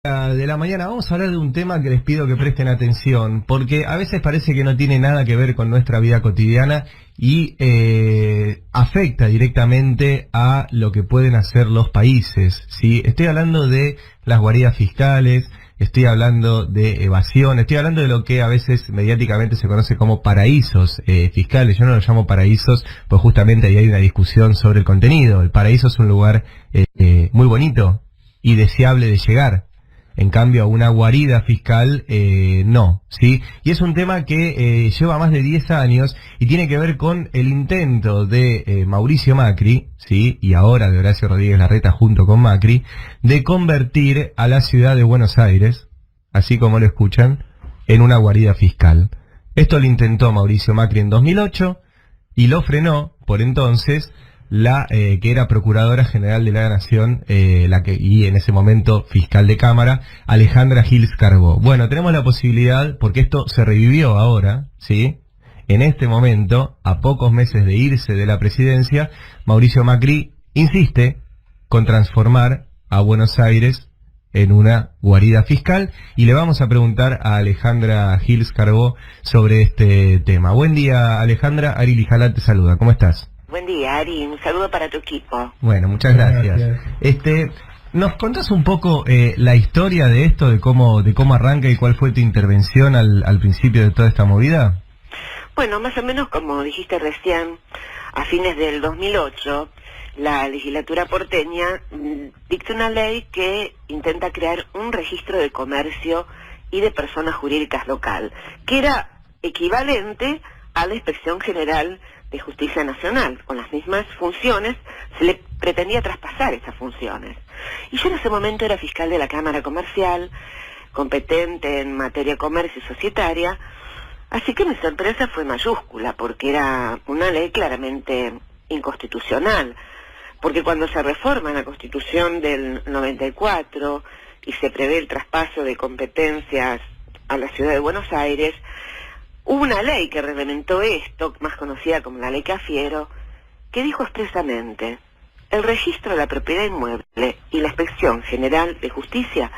De la mañana vamos a hablar de un tema que les pido que presten atención, porque a veces parece que no tiene nada que ver con nuestra vida cotidiana y afecta directamente a lo que pueden hacer los países, ¿sí? Estoy hablando de las guaridas fiscales, estoy hablando de evasión, estoy hablando de lo que a veces mediáticamente se conoce como paraísos fiscales. Yo no los llamo paraísos, pues justamente ahí hay una discusión sobre el contenido. El paraíso es un lugar muy bonito y deseable de llegar. En cambio, a una guarida fiscal, no, ¿sí? Y es un tema que lleva más de 10 años y tiene que ver con el intento de Mauricio Macri, ¿sí? Y ahora de Horacio Rodríguez Larreta junto con Macri, de convertir a la ciudad de Buenos Aires, así como lo escuchan, en una guarida fiscal. Esto lo intentó Mauricio Macri en 2008 y lo frenó, por entonces, la que era Procuradora General de la Nación, y en ese momento fiscal de Cámara, Alejandra Gils Carbó. Bueno, tenemos la posibilidad, porque esto se revivió ahora, ¿sí? En este momento, a pocos meses de irse de la presidencia, Mauricio Macri insiste con transformar a Buenos Aires en una guarida fiscal, y le vamos a preguntar a Alejandra Gils Carbó sobre este tema. Buen día, Alejandra. Ari Lijalá te saluda. ¿Cómo estás? Buen día, Ari. Un saludo para tu equipo. Bueno, muchas gracias. ¿Nos contás un poco la historia de esto, de cómo arranca y cuál fue tu intervención al principio de toda esta movida? Bueno, más o menos como dijiste recién, a fines del 2008, la legislatura porteña dicta una ley que intenta crear un registro de comercio y de personas jurídicas local, que era equivalente a la Inspección General de Justicia Nacional. Con las mismas funciones se le pretendía traspasar esas funciones. Y yo en ese momento era fiscal de la Cámara Comercial, competente en materia comercio y societaria, así que mi sorpresa fue mayúscula, porque era una ley claramente inconstitucional, porque cuando se reforma la Constitución del 94 y se prevé el traspaso de competencias a la ciudad de Buenos Aires, hubo una ley que reglamentó esto, más conocida como la Ley Cafiero, que dijo expresamente: el registro de la propiedad inmueble y la Inspección General de Justicia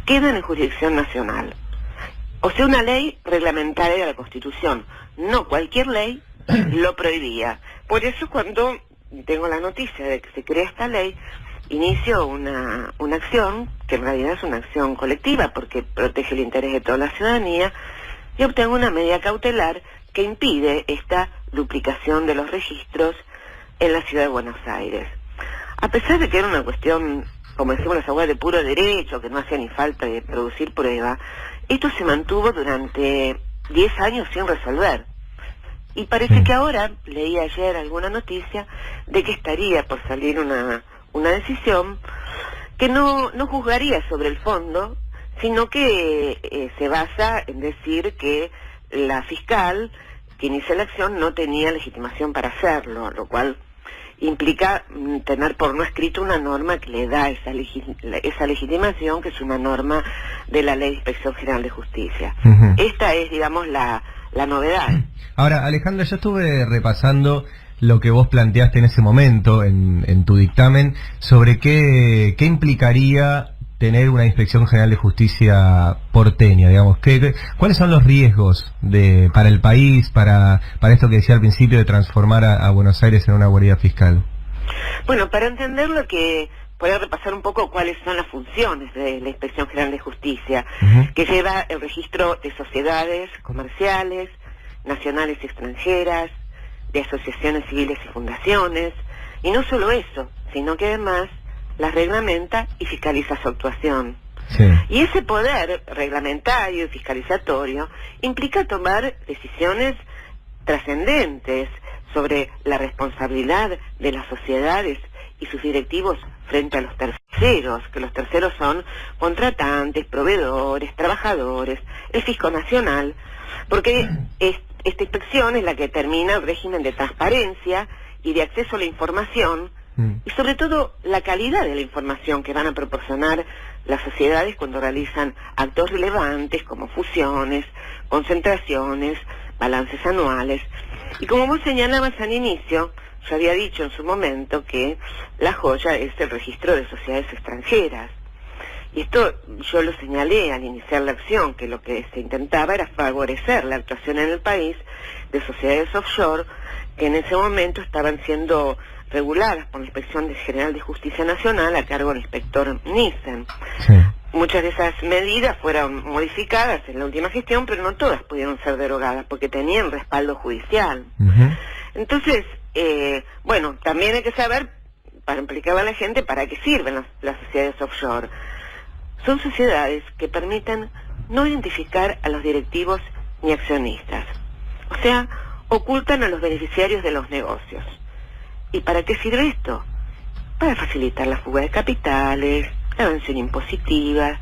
quedan en jurisdicción nacional. O sea, una ley reglamentaria de la Constitución, no cualquier ley lo prohibía. Por eso cuando tengo la noticia de que se crea esta ley, inicio una acción, que en realidad es una acción colectiva, porque protege el interés de toda la ciudadanía, y obtengo una medida cautelar que impide esta duplicación de los registros en la ciudad de Buenos Aires. A pesar de que era una cuestión, como decimos los abogados, de puro derecho, que no hacía ni falta de producir prueba, esto se mantuvo durante 10 años sin resolver. Y parece que ahora, leí ayer alguna noticia, de que estaría por salir una decisión que no juzgaría sobre el fondo, sino que se basa en decir que la fiscal que inicia la acción no tenía legitimación para hacerlo, lo cual implica tener por no escrito una norma que le da esa legitimación, que es una norma de la Ley de Inspección General de Justicia. Esta es, digamos, la novedad. Ahora, Alejandra, yo estuve repasando lo que vos planteaste en ese momento, en tu dictamen, sobre qué implicaría tener una Inspección General de Justicia porteña, digamos. ¿Cuáles son los riesgos para el país, para esto que decía al principio de transformar a Buenos Aires en una guarida fiscal? Bueno, para entenderlo, que poder repasar un poco cuáles son las funciones de la Inspección General de Justicia, que lleva el registro de sociedades comerciales, nacionales y extranjeras, de asociaciones civiles y fundaciones, y no solo eso, sino que además las reglamenta y fiscaliza su actuación. Sí. Y ese poder reglamentario y fiscalizatorio implica tomar decisiones trascendentes sobre la responsabilidad de las sociedades y sus directivos frente a los terceros, que los terceros son contratantes, proveedores, trabajadores, el Fisco Nacional, porque esta inspección es la que determina el régimen de transparencia y de acceso a la información, y sobre todo la calidad de la información que van a proporcionar las sociedades cuando realizan actos relevantes como fusiones, concentraciones, balances anuales. Y como vos señalabas al inicio, yo había dicho en su momento que la joya es el registro de sociedades extranjeras. Y esto yo lo señalé al iniciar la acción, que lo que se intentaba era favorecer la actuación en el país de sociedades offshore que en ese momento estaban siendo reguladas por la Inspección General de Justicia Nacional a cargo del inspector Nissen. Sí. Muchas de esas medidas fueron modificadas en la última gestión, pero no todas pudieron ser derogadas porque tenían respaldo judicial. Entonces, bueno, también hay que saber, para implicar a la gente, para qué sirven las sociedades offshore. Son sociedades que permiten no identificar a los directivos ni accionistas. O sea, ocultan a los beneficiarios de los negocios. ¿Y para qué sirve esto? Para facilitar la fuga de capitales, la evasión impositiva,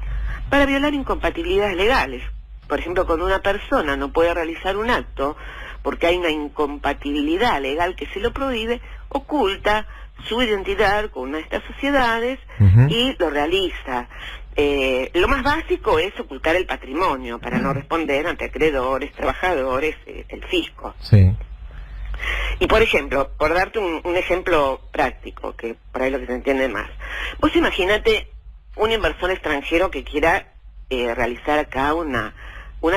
para violar incompatibilidades legales. Por ejemplo, cuando una persona no puede realizar un acto porque hay una incompatibilidad legal que se lo prohíbe, oculta su identidad con una de estas sociedades y lo realiza. Lo más básico es ocultar el patrimonio para no responder ante acreedores, trabajadores, el fisco. Sí. Y por ejemplo, por darte un ejemplo práctico, que por ahí lo que se entiende más, vos imagínate un inversor extranjero que quiera realizar acá una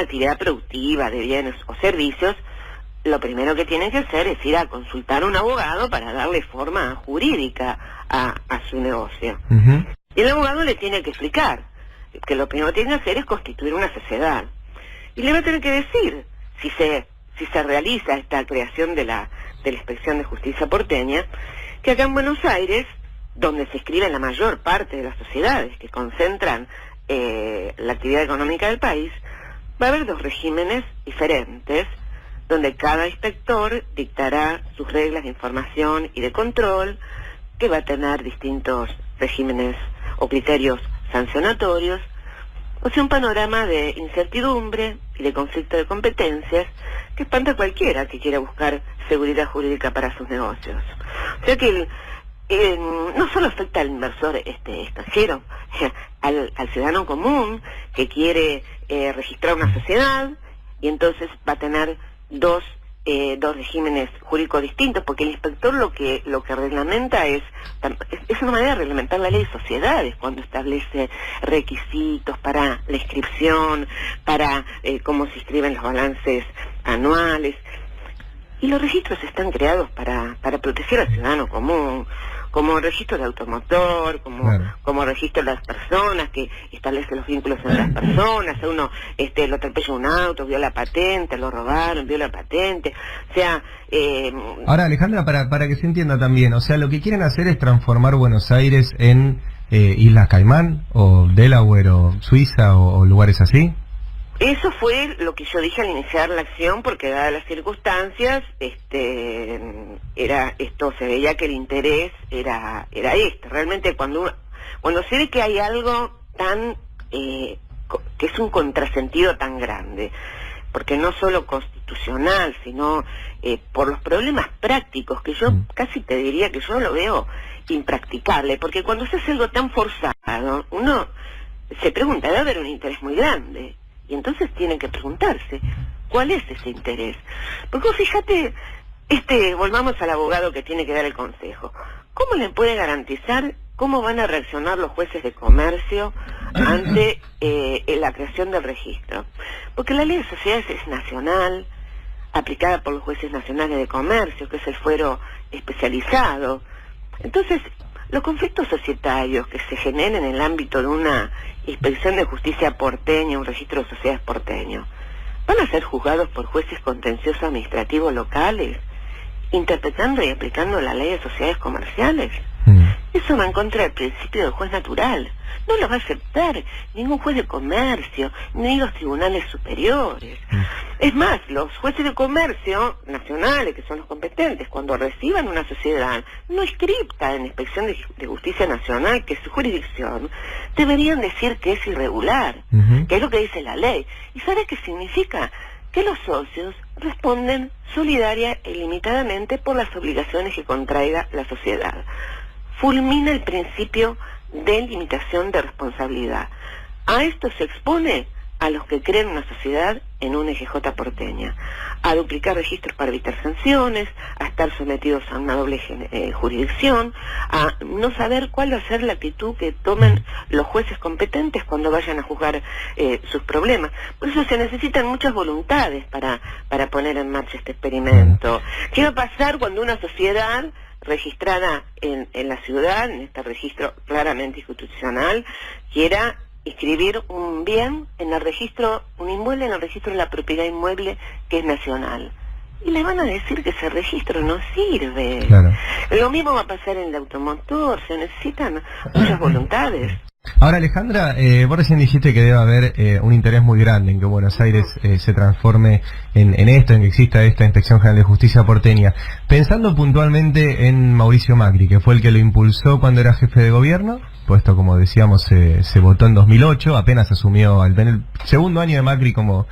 actividad productiva de bienes o servicios. Lo primero que tienen que hacer es ir a consultar a un abogado para darle forma jurídica a su negocio. Y el abogado le tiene que explicar que lo primero que tiene que hacer es constituir una sociedad. Y le va a tener que decir si se realiza esta creación de la Inspección de Justicia porteña, que acá en Buenos Aires, donde se inscribe la mayor parte de las sociedades que concentran la actividad económica del país, va a haber dos regímenes diferentes, donde cada inspector dictará sus reglas de información y de control, que va a tener distintos regímenes o criterios sancionatorios. O sea, un panorama de incertidumbre y de conflicto de competencias que espanta a cualquiera que quiera buscar seguridad jurídica para sus negocios. O sea que no solo afecta al inversor extranjero, al ciudadano común que quiere registrar una sociedad y entonces va a tener dos regímenes jurídicos distintos, porque el inspector lo que reglamenta es una manera de reglamentar la ley de sociedades cuando establece requisitos para la inscripción, para cómo se inscriben los balances anuales. Y los registros están creados para proteger al ciudadano común, como registro de automotor, como registro de las personas, que establece los vínculos entre las personas. A uno lo atropella un auto, vio la patente, lo robaron, vio la patente. O sea... Ahora, Alejandra, para que se entienda también, o sea, lo que quieren hacer es transformar Buenos Aires en Islas Caimán, o Delaware, o Suiza, o lugares así. Eso fue lo que yo dije al iniciar la acción, porque dadas las circunstancias, se veía que el interés era este. Realmente cuando se ve que hay algo tan que es un contrasentido tan grande, porque no solo constitucional, sino por los problemas prácticos, que yo casi te diría que yo lo veo impracticable, porque cuando se hace algo tan forzado, uno se pregunta, debe haber un interés muy grande. Y entonces tienen que preguntarse, ¿cuál es ese interés? Porque vos fíjate, volvamos al abogado que tiene que dar el consejo. ¿Cómo le puede garantizar cómo van a reaccionar los jueces de comercio ante la creación del registro? Porque la ley de sociedades es nacional, aplicada por los jueces nacionales de comercio, que es el fuero especializado. Entonces, los conflictos societarios que se generen en el ámbito de una Inspección de Justicia porteña, un registro de sociedades porteño, van a ser juzgados por jueces contenciosos administrativos locales, interpretando y aplicando la ley de sociedades comerciales. Eso va en contra del principio del juez natural. No lo va a aceptar ningún juez de comercio, ni los tribunales superiores. Es más, los jueces de comercio nacionales, que son los competentes, cuando reciban una sociedad no inscripta en la Inspección de Justicia Nacional, que es su jurisdicción, deberían decir que es irregular, que es lo que dice la ley. ¿Y sabe qué significa? Que los socios responden solidaria e ilimitadamente por las obligaciones que contraiga la sociedad. Fulmina el principio de limitación de responsabilidad. A esto se expone a los que creen una sociedad en un EGJ porteña, a duplicar registros para evitar sanciones, a estar sometidos a una doble jurisdicción, a no saber cuál va a ser la actitud que tomen los jueces competentes cuando vayan a juzgar sus problemas. Por eso se necesitan muchas voluntades para poner en marcha este experimento. ¿Qué va a pasar cuando una sociedad registrada en la ciudad, en este registro claramente institucional, quiera inscribir un bien en el registro, un inmueble en el registro de la propiedad inmueble que es nacional? Y le van a decir que ese registro no sirve. Claro. Lo mismo va a pasar en el automotor, se necesitan muchas voluntades. Ahora, Alejandra, vos recién dijiste que debe haber un interés muy grande en que Buenos Aires se transforme en esto, en que exista esta Inspección General de Justicia porteña. Pensando puntualmente en Mauricio Macri, que fue el que lo impulsó cuando era jefe de gobierno, puesto, como decíamos, se votó en 2008, apenas asumió al tener el segundo año de Macri como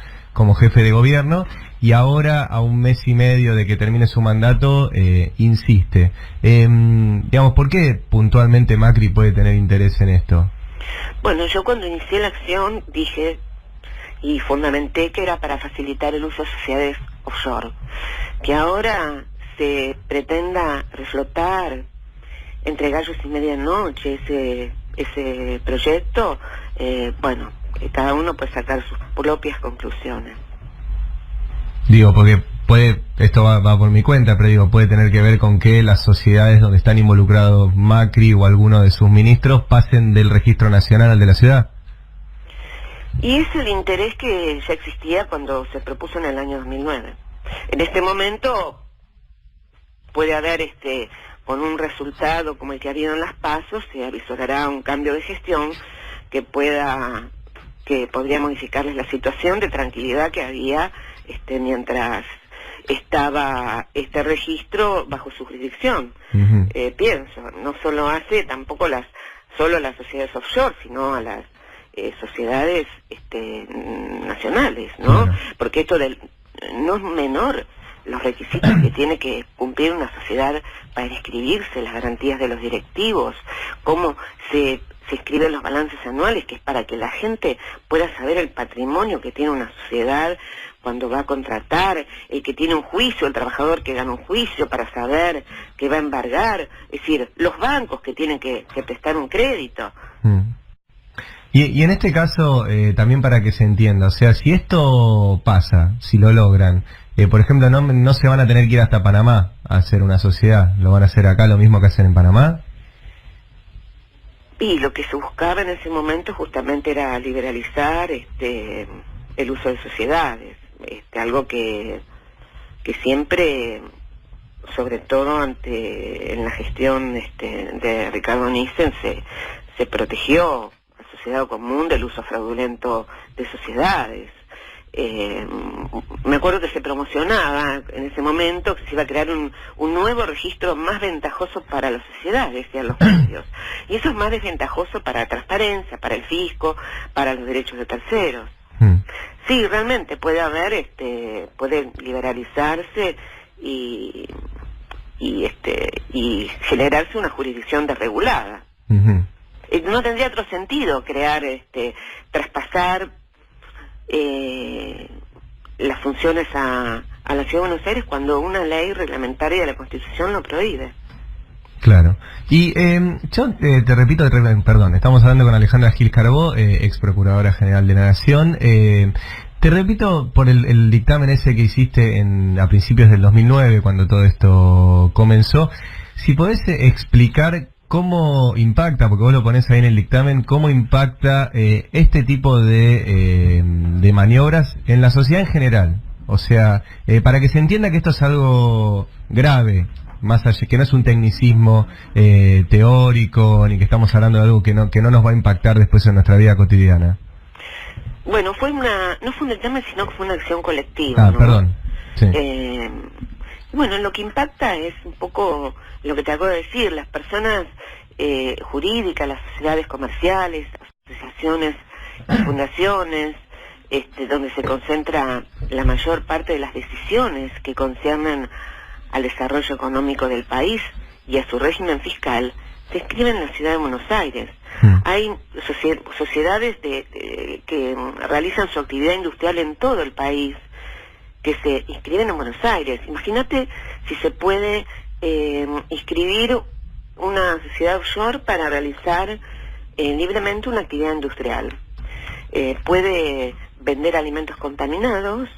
jefe de gobierno, y ahora, a un mes y medio de que termine su mandato, insiste. Digamos, ¿por qué puntualmente Macri puede tener interés en esto? Bueno, yo cuando inicié la acción dije y fundamenté que era para facilitar el uso de sociedades offshore. Que ahora se pretenda reflotar entre gallos y medianoche ese proyecto, bueno, cada uno puede sacar sus propias conclusiones. Digo, porque esto va por mi cuenta, pero digo, puede tener que ver con que las sociedades donde están involucrados Macri o alguno de sus ministros pasen del registro nacional al de la ciudad. Y es el interés que ya existía cuando se propuso en el año 2009. En este momento puede haber, con un resultado como el que ha habido en las PASO, se avisorará un cambio de gestión que podría modificarles la situación de tranquilidad que había mientras estaba este registro bajo su jurisdicción. Pienso, no solo hace tampoco solo las sociedades offshore, sino a las sociedades nacionales, ¿no? Claro. Porque esto no es menor los requisitos que tiene que cumplir una sociedad para inscribirse, las garantías de los directivos, cómo se escriben los balances anuales, que es para que la gente pueda saber el patrimonio que tiene una sociedad cuando va a contratar, el que tiene un juicio, el trabajador que gana un juicio para saber que va a embargar, es decir, los bancos que tienen que prestar un crédito. Y en este caso, también para que se entienda, o sea, si esto pasa, si lo logran, por ejemplo, no se van a tener que ir hasta Panamá a hacer una sociedad, lo van a hacer acá lo mismo que hacen en Panamá. Y lo que se buscaba en ese momento justamente era liberalizar el uso de sociedades, algo que siempre, sobre todo en la gestión de Ricardo Nissen, se protegió a sociedad común del uso fraudulento de sociedades. Me acuerdo que se promocionaba en ese momento que se iba a crear un nuevo registro más ventajoso para las sociedades, decían los medios. Y eso es más desventajoso para la transparencia, para el fisco, para los derechos de terceros. Sí, realmente puede haber, puede liberalizarse y generarse una jurisdicción desregulada. No tendría otro sentido crear, traspasar las funciones a la Ciudad de Buenos Aires cuando una ley reglamentaria de la Constitución lo prohíbe. Claro. Y yo te repito, perdón, estamos hablando con Alejandra Gil Carbó, ex Procuradora General de la Nación. Te repito por el dictamen ese que hiciste a principios del 2009, cuando todo esto comenzó, si podés explicar cómo impacta, porque vos lo ponés ahí en el dictamen, cómo impacta este tipo de maniobras en la sociedad en general. O sea, para que se entienda que esto es algo grave, más allá, que no es un tecnicismo teórico, ni que estamos hablando de algo que no nos va a impactar después en nuestra vida cotidiana. Bueno, no fue un dictamen, sino que fue una acción colectiva, ¿no? Perdón. Sí. Bueno, lo que impacta es un poco lo que te acabo de decir, las personas jurídicas, las sociedades comerciales, asociaciones y fundaciones, donde se concentra la mayor parte de las decisiones que conciernen al desarrollo económico del país y a su régimen fiscal, se inscriben en la ciudad de Buenos Aires. Hay sociedades que realizan su actividad industrial en todo el país, que se inscriben en Buenos Aires. Imagínate si se puede inscribir una sociedad offshore para realizar libremente una actividad industrial. Puede vender alimentos contaminados,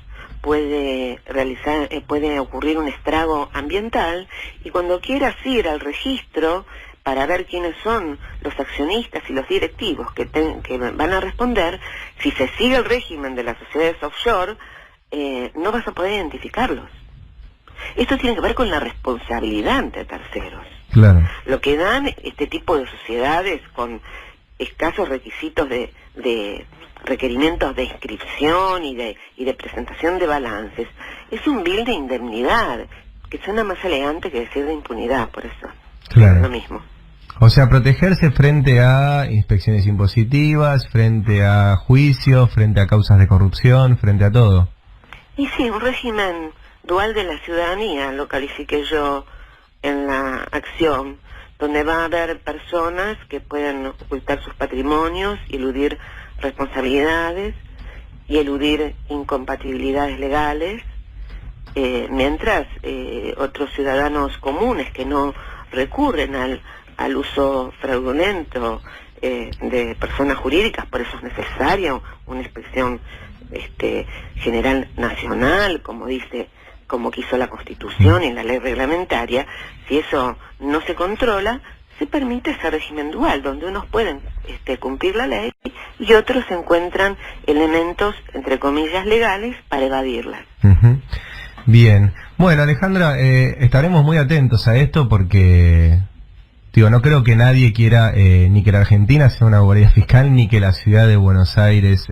puede ocurrir un estrago ambiental, y cuando quieras ir al registro para ver quiénes son los accionistas y los directivos que van a responder, si se sigue el régimen de las sociedades offshore, no vas a poder identificarlos. Esto tiene que ver con la responsabilidad ante terceros. Claro. Lo que dan este tipo de sociedades con escasos requisitos de requerimientos de inscripción y de presentación de balances es un bill de indemnidad, que suena más elegante que decir de impunidad, por eso. Claro. Es lo mismo. O sea, protegerse frente a inspecciones impositivas, frente a juicios, frente a causas de corrupción, frente a todo. Y sí, un régimen dual de la ciudadanía, lo califiqué yo en la acción, donde va a haber personas que pueden ocultar sus patrimonios, eludir responsabilidades y eludir incompatibilidades legales, mientras otros ciudadanos comunes que no recurren al uso fraudulento de personas jurídicas, por eso es necesaria una inspección general nacional, como quiso la Constitución y la ley reglamentaria. Si eso no se controla, se permite ese régimen dual, donde unos pueden cumplir la ley y otros encuentran elementos, entre comillas, legales para evadirla. Bien. Bueno, Alejandra, estaremos muy atentos a esto porque, no creo que nadie quiera ni que la Argentina sea una guardia fiscal, ni que la ciudad de Buenos Aires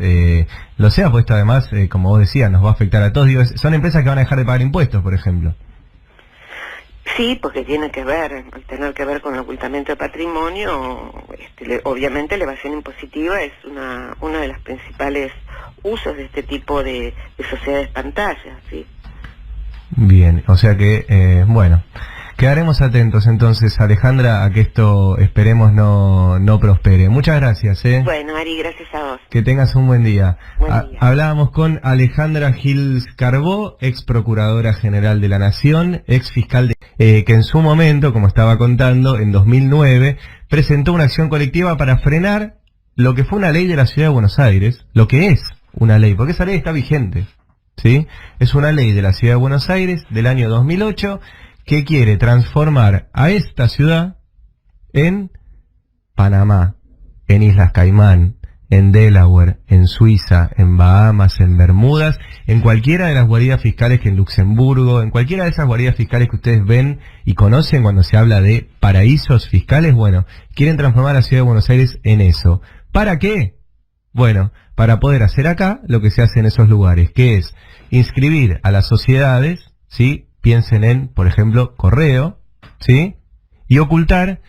lo sea, pues esto además, como vos decías, nos va a afectar a todos. Son empresas que van a dejar de pagar impuestos, por ejemplo. Sí, porque tiene que ver, al tener que ver con el ocultamiento de patrimonio, obviamente la evasión impositiva es una de las principales usos de este tipo de sociedades pantallas, ¿sí? Bien, o sea que, bueno, quedaremos atentos entonces, Alejandra, a que esto esperemos no prospere. Muchas gracias, Bueno, Ari, gracias a vos. Que tengas un buen día. Buen día. Hablábamos con Alejandra Gils Carbó, ex Procuradora General de la Nación, ex fiscal que en su momento, como estaba contando, en 2009, presentó una acción colectiva para frenar lo que fue una ley de la Ciudad de Buenos Aires, lo que es una ley, porque esa ley está vigente, ¿sí? Es una ley de la Ciudad de Buenos Aires del año 2008 que quiere transformar a esta ciudad en Panamá, en Islas Caimán, en Delaware, en Suiza, en Bahamas, en Bermudas, en cualquiera de las guaridas fiscales que en Luxemburgo, en cualquiera de esas guaridas fiscales que ustedes ven y conocen cuando se habla de paraísos fiscales. Bueno, quieren transformar a la Ciudad de Buenos Aires en eso. ¿Para qué? Bueno, para poder hacer acá lo que se hace en esos lugares, que es inscribir a las sociedades, ¿sí? Piensen en, por ejemplo, Correo, ¿sí? Y ocultar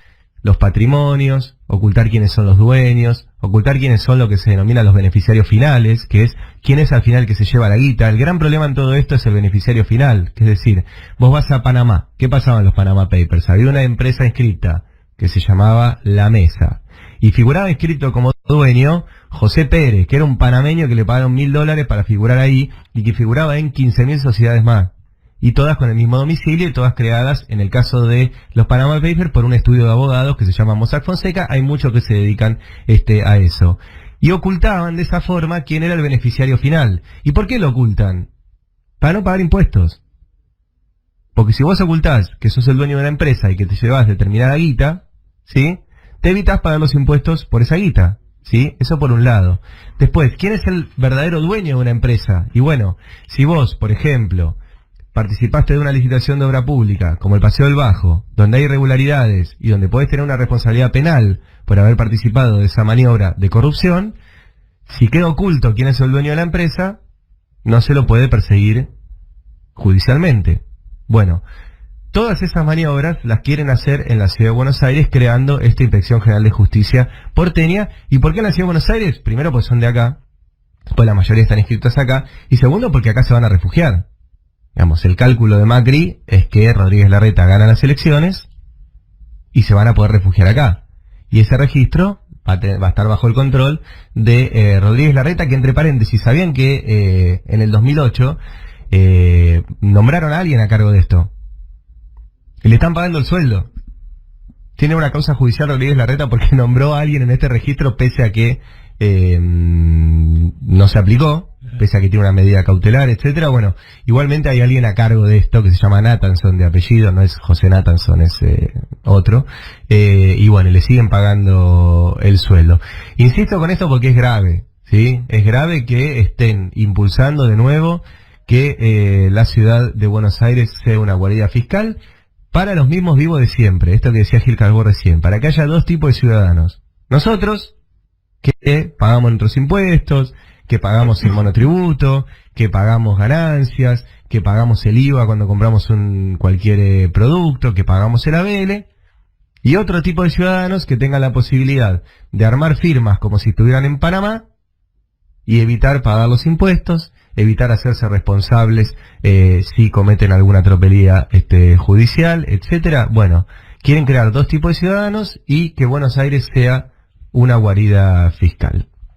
los patrimonios, ocultar quiénes son los dueños, ocultar quiénes son lo que se denomina los beneficiarios finales, que es quién es al final que se lleva la guita. El gran problema en todo esto es el beneficiario final, que es decir, vos vas a Panamá. ¿Qué pasaba en los Panama Papers? Había una empresa inscrita que se llamaba La Mesa y figuraba inscrito como dueño José Pérez, que era un panameño que le pagaron $1.000 para figurar ahí y que figuraba en 15.000 sociedades más. Y todas con el mismo domicilio y todas creadas, en el caso de los Panama Papers, por un estudio de abogados que se llama Mossack Fonseca. Hay muchos que se dedican a eso. Y ocultaban de esa forma quién era el beneficiario final. ¿Y por qué lo ocultan? Para no pagar impuestos. Porque si vos ocultás que sos el dueño de una empresa y que te llevas determinada guita, ¿sí? Te evitas pagar los impuestos por esa guita, ¿sí? Eso por un lado. Después, ¿quién es el verdadero dueño de una empresa? Y bueno, si vos, por ejemplo, participaste de una licitación de obra pública, como el Paseo del Bajo, donde hay irregularidades y donde podés tener una responsabilidad penal por haber participado de esa maniobra de corrupción, si queda oculto quién es el dueño de la empresa, no se lo puede perseguir judicialmente. Bueno, todas esas maniobras las quieren hacer en la Ciudad de Buenos Aires, creando esta Inspección General de Justicia porteña. ¿Y por qué en la Ciudad de Buenos Aires? Primero, porque son de acá, pues la mayoría están inscritos acá, y segundo, porque acá se van a refugiar. Digamos, el cálculo de Macri es que Rodríguez Larreta gana las elecciones y se van a poder refugiar acá. Y ese registro va a estar bajo el control de Rodríguez Larreta, que entre paréntesis, ¿sabían que en el 2008 nombraron a alguien a cargo de esto? Y le están pagando el sueldo. Tiene una causa judicial Rodríguez Larreta porque nombró a alguien en este registro pese a que no se aplicó, pese a que tiene una medida cautelar, etcétera. Bueno, igualmente hay alguien a cargo de esto que se llama Nathanson de apellido, no es José Nathanson, es otro. Y bueno, le siguen pagando el sueldo. Insisto con esto porque es grave, ¿sí? Es grave que estén impulsando de nuevo que la ciudad de Buenos Aires sea una guarida fiscal para los mismos vivos de siempre. Esto que decía Gil Calvo recién, para que haya dos tipos de ciudadanos. Nosotros, que pagamos nuestros impuestos, que pagamos el monotributo, que pagamos ganancias, que pagamos el IVA cuando compramos cualquier producto, que pagamos el ABL, y otro tipo de ciudadanos que tengan la posibilidad de armar firmas como si estuvieran en Panamá y evitar pagar los impuestos, evitar hacerse responsables si cometen alguna tropelía judicial, etcétera. Bueno, quieren crear dos tipos de ciudadanos y que Buenos Aires sea una guarida fiscal.